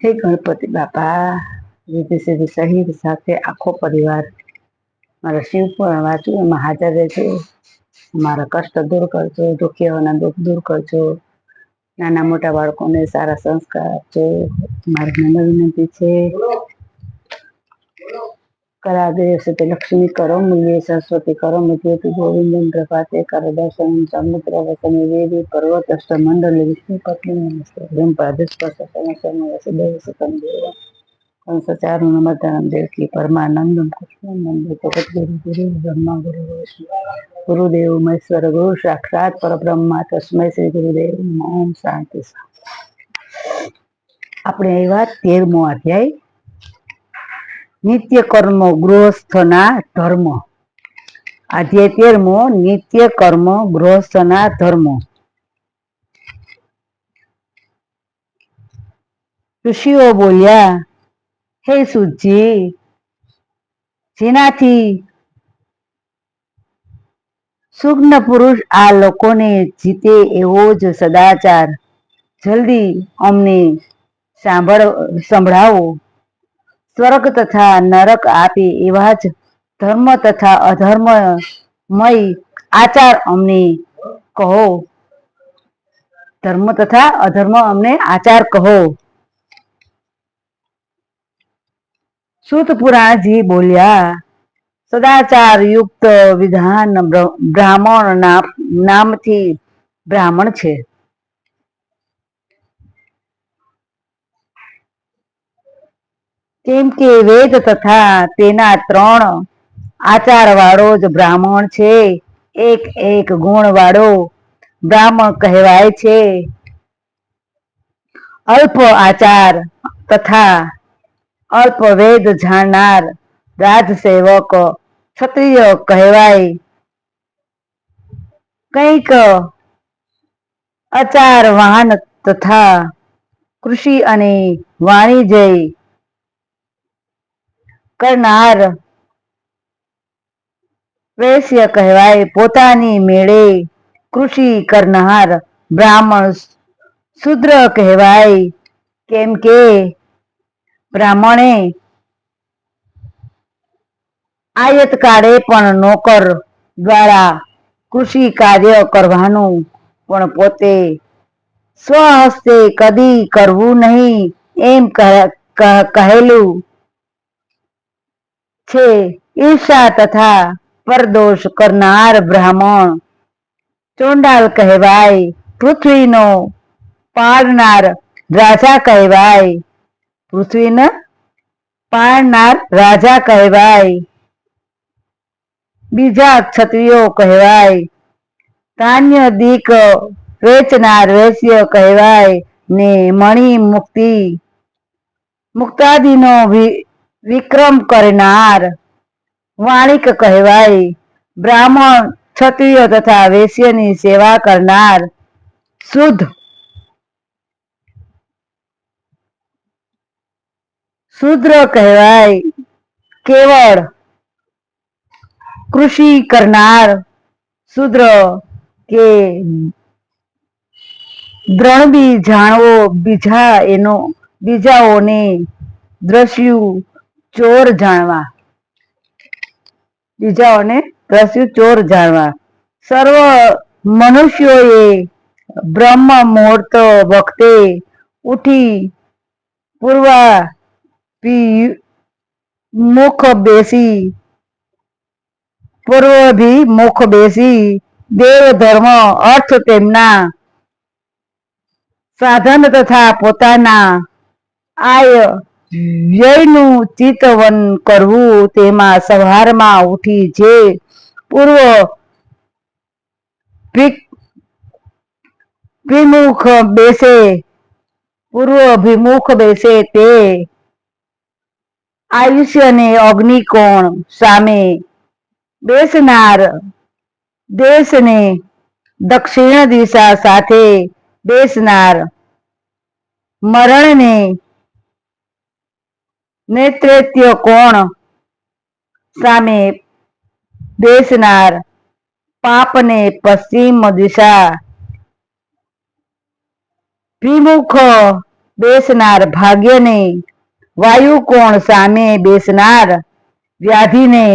હે ગણપતિ બાપા, રીતિ સીધી સહિત સાથે આખો પરિવાર મારા શિવ પુરાણ વાંચું એમાં હાજર રહેજો. મારા કષ્ટ દૂર કરજો, દુખિયાઓના દુઃખ દૂર કરજો, નાના મોટા બાળકોને સારા સંસ્કાર આપજો. મારી નમ્ર વિનંતી છે. કરાદેવ સતે લક્ષ્મી કરો મુલ્ય સરસ્વતી કરો મુજે તુ ગોવિંદન પ્રભાતે કર દર્શન સમુદ્ર વસન વેદી પર્વત અષ્ટ મંડલ વિષ્ણુ પત્ની નમસ્તે બ્રહ્મ પાદસ્પર્શ વસુદેવ સુતમ દેવ કંસચારુણ મર્દનમ દેવકી પરમાનંદમ કૃષ્ણનંદ જગદગુરુ ગુરુ બ્રહ્મા ગુરુ વિષ્ણુ ગુરુદેવ મહેશ્વર ગુરુ સાક્ષાત પરબ્રહ્મા તસ્મૈ શ્રી ગુરુદેવ ઓમ શાંતિ. આપણે આવ્યા 13મો અધ્યાય નિત્ય કર્મ ગૃહસ્થના ધર્મ. અધ્યાય 13મો નિત્ય કર્મ ગૃહસ્થના ધર્મ. ઋષિઓ બોલ્યા, હે સુજી, જેનાથી સુજ્ઞ પુરુષ આ લોકોને જીતે એવો જ સદાચાર જલ્દી અમને સંભળાવો. સ્વર્ગ તથા નરક આપે એવા જ ધર્મ તથા અધર્મમય આચાર અમને કહો. ધર્મ તથા અધર્મ અમને આચાર કહો. સૂત પુરાણજી બોલ્યા, સદાચાર યુક્ત વિધાન બ્રાહ્મણ નામથી બ્રાહ્મણ છે. કેમ કે વેદ તથા તેના 3 આચાર વાળો જ બ્રાહ્મણ છે. એક ગુણ વાળો બ્રાહ્મણ કહેવાય છે. અલ્પ આચાર તથા અલ્પ વેદ જાણનાર રાજસેવક ક્ષત્રિય કહેવાય. કંઈક આચાર વાહન તથા કૃષિ અને વાણિજ્ય કરનાર વૈશ્ય કહેવાય. પોતાની મેળે કૃષિ કરનાર બ્રાહ્મણ શૂદ્ર કહેવાય. કેમ કે બ્રાહ્મણે આયત કાળે પણ નોકર દ્વારા કૃષિ કાર્ય કરવાનું પણ પોતે સ્વહસ્તે કદી કરવું નહીં એમ કહેલું છે. ઈર્ષા તથા પરદોષ કરનાર બ્રાહ્મણ ચોંડાલ કહેવાય. પૃથ્વીનો પાળનાર રાજા કહેવાય. પૃથ્વીને પાળનાર રાજા કહેવાય. બીજા ક્ષત્રિયો કહેવાય. ધાન્ય દીક વેચનાર વૈશ્ય કહેવાય. ને મણિ મુક્તાદિનો વિક્રમ કરનાર વાણિક કહેવાય. બ્રાહ્મણ ક્ષત્રિય તથા વૈશ્યની સેવા કરનાર શૂદ્ર કહેવાય. કેવળ કૃષિ કરનાર શૂદ્ર કે દ્રણબી જાણવો બીજાઓને દ્રશ્યું ચોર જાણવા. સર્વ મનુષ્યોએ બ્રહ્મ મુહૂર્ત વખતે ઉઠી પૂર્વાભિમુખ બેસી દેવ ધર્મ અર્થ તેમના સાધન તથા પોતાના આય વ્યયનું ચિંતન કરવું. તેમાં સવારમાં ઉઠી જે પૂર્વાભિમુખ બેસે તે આયુષ્યને અગ્નિકોણ સામે બેસનાર, દેશને દક્ષિણ દિશા સાથે બેસનાર, મરણને નૈઋત્ય કોણ સામે બેસનાર, પાપને પશ્ચિમ દિશા ભિમુખ બેસનાર ભાગ્યને, વાયુ કોણ સામે બેસનાર વ્યાધિને,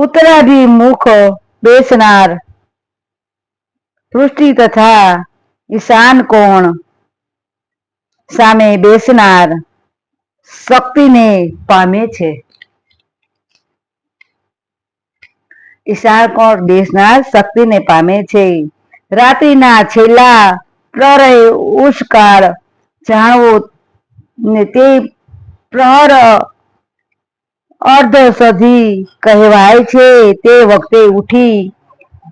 ઉત્તરાભિમુખ બેસનાર પૃષ્ટિ તથા ઈશાન કોણ સામે બેસનાર શક્તિને પામે છે. ઈશાન કોણ બેસનાર શક્તિને પામે છે. રાત્રિના છેલ્લા પ્રહરે ઉષકાળ જાણવો ને તે પ્રહર અર્ધ સધી કહેવાય છે. તે વખતે ઉઠી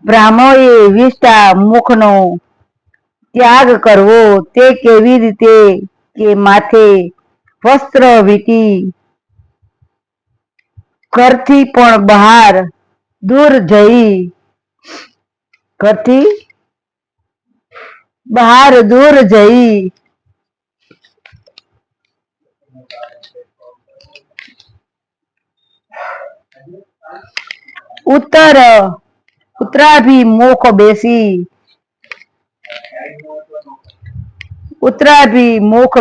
બ્રાહ્મણોએ વિષ્ટા મુખનો ત્યાગ કરવો. તે કેવી રીતે કે માથે વસ્ત્ર વીટી ઘરથી પણ બહાર દૂર જઈ ઘરથી બહાર દૂર જઈ ઉત્તરાભિમુખ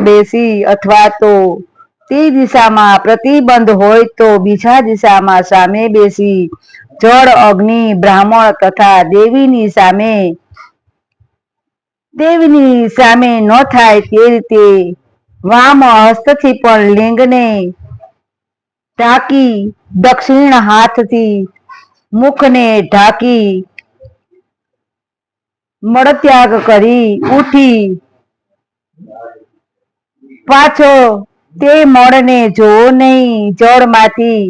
બેસી અથવા તો તે દિશામાં પ્રતિબંધ હોય તો બીજા દિશામાં સામે બેસી જળ, અગ્નિ, બ્રાહ્મણ તથા દેવીની સામે ન થાય તે રીતે વામ હસ્તથી પણ લિંગને ઢાંકી, દક્ષિણ હાથથી મુખને ઢાંકી મળત્યાગ કરી ઉઠી પાછો તે મળને જોવો નહીં. જળમાંથી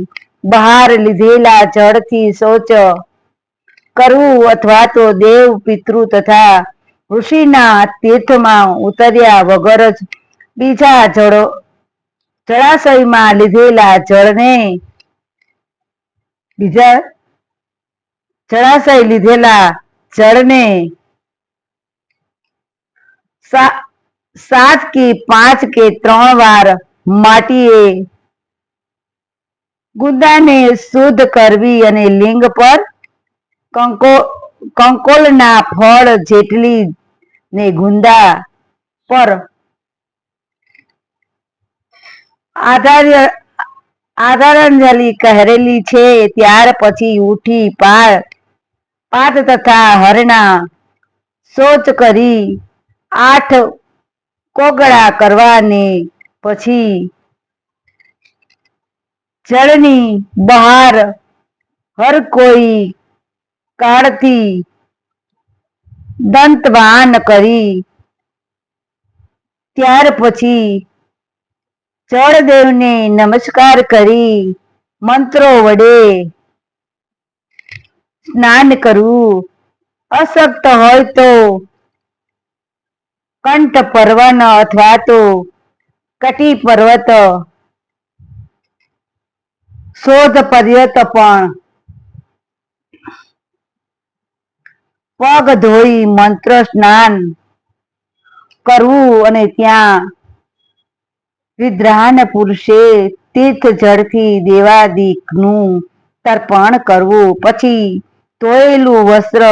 બહાર લીધેલા જળથી શૌચ કરવું અથવા તો દેવ, પિતૃ તથા ઋષિના તીર્થમાં ઉતર્યા વગર જ બીજા જળાશયમાં લીધેલા જળને 7 કે 5 કે 3 વાર માટીએ ગુંદાને શુદ્ધ કરવી અને લિંગ પર કંકોલના ફળ જેટલી ને ગુંદા પર આદરાંજલિ કરેલી છે. ત્યાર પછી ઉઠી પાદ તથા હરણા શૌચ કરી 8 કોગળા કરવા ને પછી જળની બહાર હર કોઈ કાળથી દંતવાન કરી ત્યાર પછી જળદેવને નમસ્કાર કરી મંત્રો વડે સ્નાન કરવું. અશક્ત હોય તો કંઠ પર્વત અથવા તો કટી પર્વત શોધ પર્યત પણ પગ ધોઈ મંત્ર સ્નાન કરવું અને ત્યાં વિદ્રાન પુરુષે તીર્થ જળથી દેવાદિકનું તર્પણ કરવું. પછી ધોયેલું વસ્ત્ર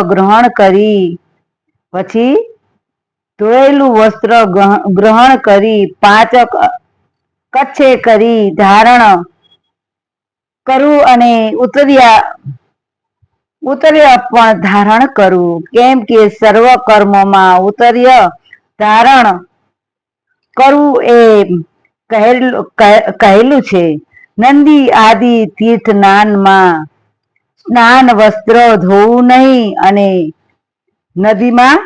ગ્રહણ કરી 5 કચ્છે કરી ધારણ કરવું અને ઉત્તર્ય પણ ધારણ કરવું. કેમ કે સર્વ કર્મોમાં ઉત્તર્ય ધારણ કરવું એ કહેલું છે. નદી આદિ તીર્થમાં સ્નાન વસ્ત્ર ધોવું નહીં અને નદીમાં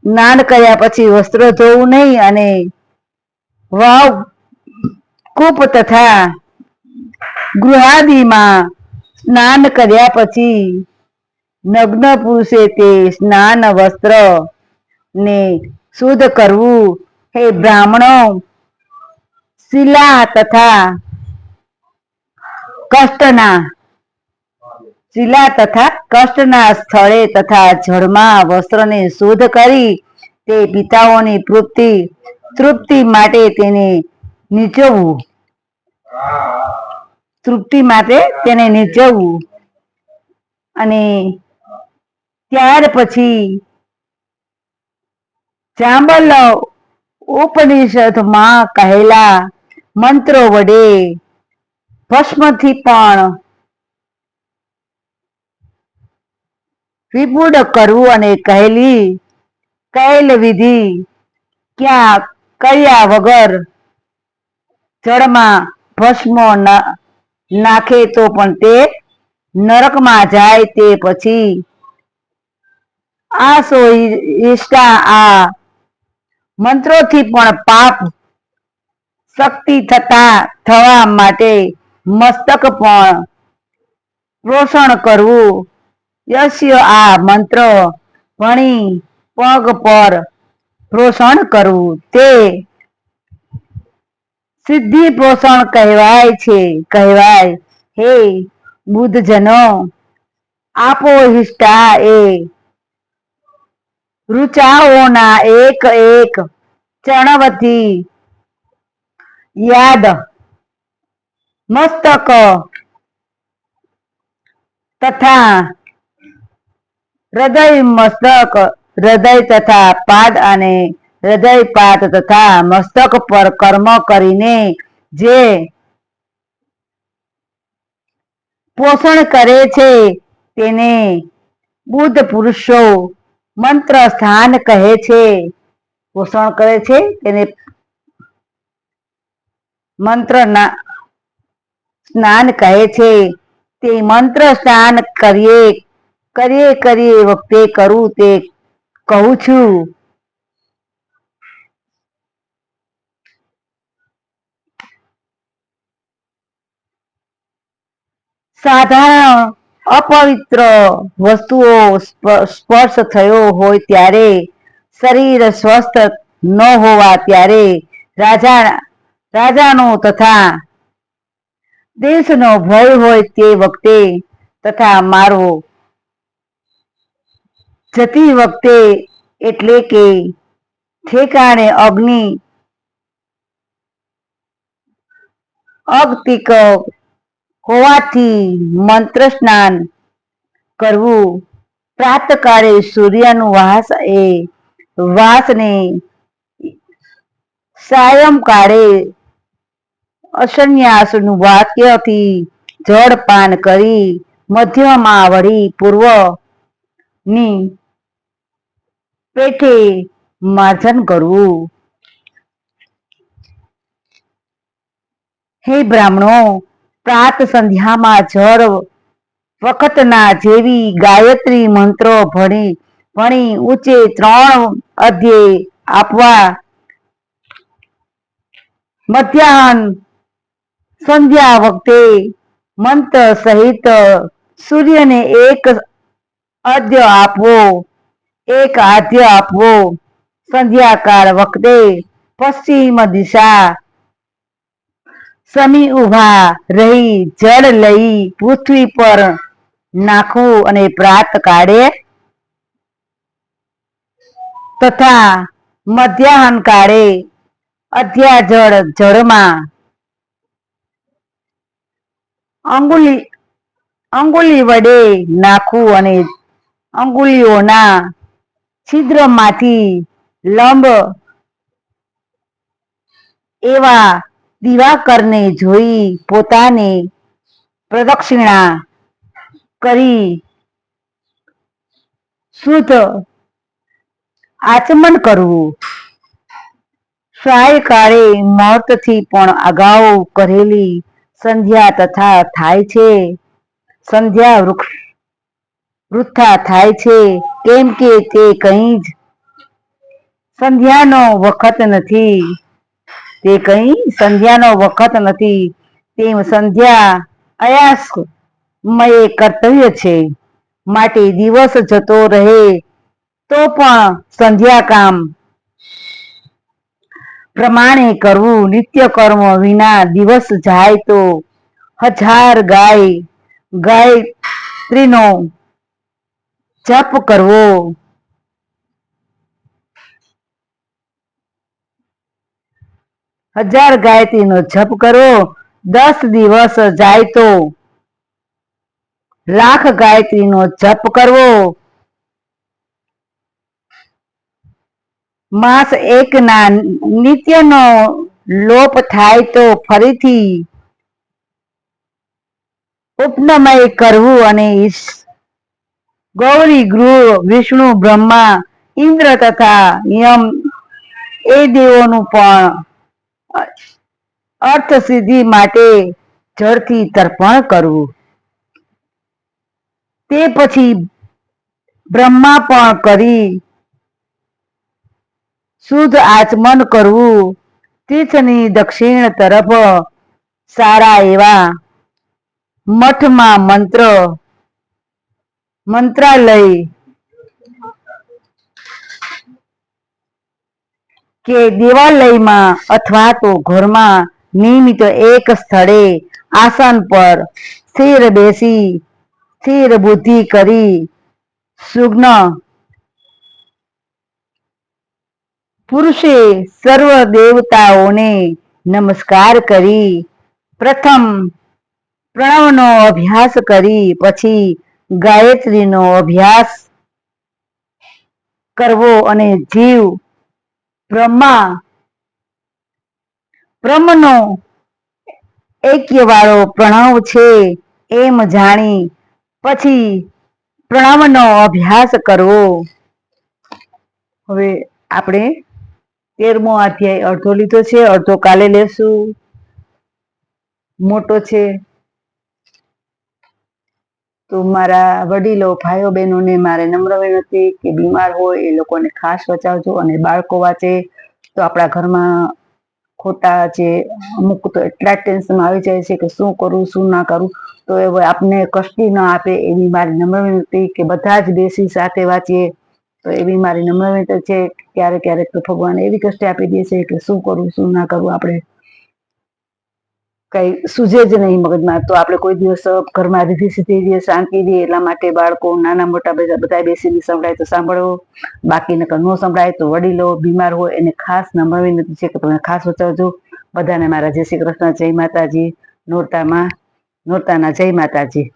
સ્નાન કર્યા પછી વસ્ત્ર ધોવું નહીં અને વાવ, કૂપ તથા ગૃહાદિમાં સ્નાન કર્યા પછી નગ્ન પુરુષે તે સ્નાન વસ્ત્ર ને શુદ્ધ કરવું. હે બ્રાહ્મણો, શિલા તથા કષ્ટના સ્થળે તથા જળમાં વસ્ત્રને શુદ્ધ કરી તે પિતાઓની તૃપ્તિ માટે તેને નીચવવું અને ત્યાર પછી ચાંબલ ઉપનિષદમાં કહેલા મંત્રો વડે ભસ્મથી પણ વિપુડ કરવું અને કહેલ વિધિ ક્યાં કર્યા વગર જળમાં ભસ્મ નાખે તો પણ તે નરકમાં જાય. તે પછી આ મંત્રોથી પણ પાપ શક્તિ થવા માટે મસ્તક પણ પોષણ કરવું. યસ્ય આ મંત્ર ભણી પગ પર પોષણ કરવું તે સિદ્ધિ પોષણ કહેવાય. હે બુદ્ધજનો, આપો હિષ્ટા એ ઋચાઓના એક એક ચરણવતી યાદ મસ્તક તથા હૃદય તથા પાદ અને હૃદય પાદ તથા મસ્તક પર કર્મ કરીને જે પોષણ કરે છે તેને બુદ્ધ પુરુષો મંત્ર સ્થાન કહે છે. પોષણ કરે છે તેને મંત્ર સ્નાન કહે છે. તે મંત્ર સ્નાન કરીએ વખતે કરું તે કહું છું. સાધારણ અપવિત્ર વસ્તુઓ સ્પર્શ થયો હોય ત્યારે, શરીર સ્વસ્થ ન હોવા ત્યારે રાજાનો તથા દેશનો ભય હોય તે વખતે તથા મારો જતી વખતે એટલે કે ઠેકાણે અગતિક હોવાથી મંત્ર સ્નાન કરવું. પ્રાતકાળે સૂર્યનું વાસને સાયંકાળે અસન્યાસનું વાક્યથી જળ પાન કરી મધ્યમાં વળી પૂર્વની પેઠે માર્જન કરવું. હે બ્રાહ્મણો, પ્રાત સંધ્યામાં જળ વખતના જેવી ગાયત્રી મંત્રો ભણી ઊંચે 3 અધ્યય આપવા. મધ્યાહન સંધ્યા વખતે મંત્ર સહિત સૂર્યને એક આદ્ય આપવો. સંધ્યાકાળ વખતે પશ્ચિમ દિશા સમી ઉભા રહી જળ લઈ પૃથ્વી પર નાખવું અને પ્રાત કાળે તથા મધ્યાહન કાળે અધ્યા જળમાં અંગુલી વડે નાખવું અને અંગુલીઓના છિદ્રમાંથી લંબ એવા દિવાકરને જોઈ પોતાને પ્રદક્ષિણા કરી શુદ્ધ આચમન કરવું. સાયકાળે મુહૂર્તથી પણ અગાઉ કરેલી સંધ્યા તથા થાય છે. સંધ્યા વૃથા થાય છે કેમ કે તે કંઈ જ સંધ્યાનો વખત નથી. તેમ સંધ્યા આયાસમય કર્તવ્ય છે. માટે દિવસ જતો રહે તો પણ સંધ્યાકામ પ્રમાણે કરવું. નિત્ય કર્મ વિના દિવસ જાય તો 1000 ગાયત્રીનો જપ કરવો. 1000 ગાયત્રીનો જપ કરવો. 10 દિવસ જાય તો 1,00,000 ગાયત્રીનો જપ કરવો. માસ એકના નિત્યનો લોપ થાય તો ફરીથી ઉપનમય કરવું અને ગૌરી ગૃહ વિષ્ણુ બ્રહ્મા ઇન્દ્ર તથા યમ એ દેવોનું પણ અર્થ સિદ્ધિ માટે જળથી તર્પણ કરવું. તે પછી બ્રહ્મા પણ કરી શુદ્ધ આચમન કરવું. તીર્થની દક્ષિણ તરફ સારા એવા મઠમાં મંત્રાલય કે દેવાલયમાં અથવા તો ઘરમાં નિયમિત એક સ્થળે આસન પર સ્થિર બુદ્ધિ કરી સુજ્ઞ પુરુષે સર્વ દેવતાઓને નમસ્કાર કરી પ્રથમ પ્રણવનો અભ્યાસ કરી પછી ગાયત્રીનો અભ્યાસ કરવો અને જીવ બ્રહ્મનો એક્યવાળો પ્રણવ છે એમ જાણી પછી પ્રણવનો અભ્યાસ કરવો. હવે આપણે 13મો અધ્યાય અડધો લીધો છે, અડધો કાલે લેશું. મોટો છે તો મારા વડીલો ભાઈઓ બહેનોને મારે નમ્ર વિનંતી કે બીમાર હોય એ લોકોને ખાસ બચાવજો. અને બાળકો વાંચે તો આપણા ઘરમાં ખોટા જે અમુક તો એટલા ટેન્શનમાં આવી જાય છે કે શું કરવું શું ના કરવું, તો એ આપને કષ્ટી ન આપે એવી મારી નમ્ર વિનંતી કે બધા જ બેસી સાથે વાંચીએ. તો એવી મારી નમ્ર વિનંતી છે. ક્યારેક ક્યારેક તો ભગવાન એવી કષ્ટી આપી દે છે કે શું કરવું શું ના કરવું આપણે કઈ સૂઝે જ નહીં મગજમાં. તો આપણે કોઈ દિવસ ઘરમાં રીધી સીધી શાંતિ દે એટલા માટે બાળકો નાના મોટા બધા બેસીને સંભળાય તો સાંભળો, બાકી નકર ન સંભળાય તો વડીલો બીમાર હોય એને ખાસ નમ્ર વિનંતી છે કે તમે ખાસ બચાવજો. બધાને મારા જય શ્રી કૃષ્ણ, જય માતાજી. નોરતાના જય માતાજી.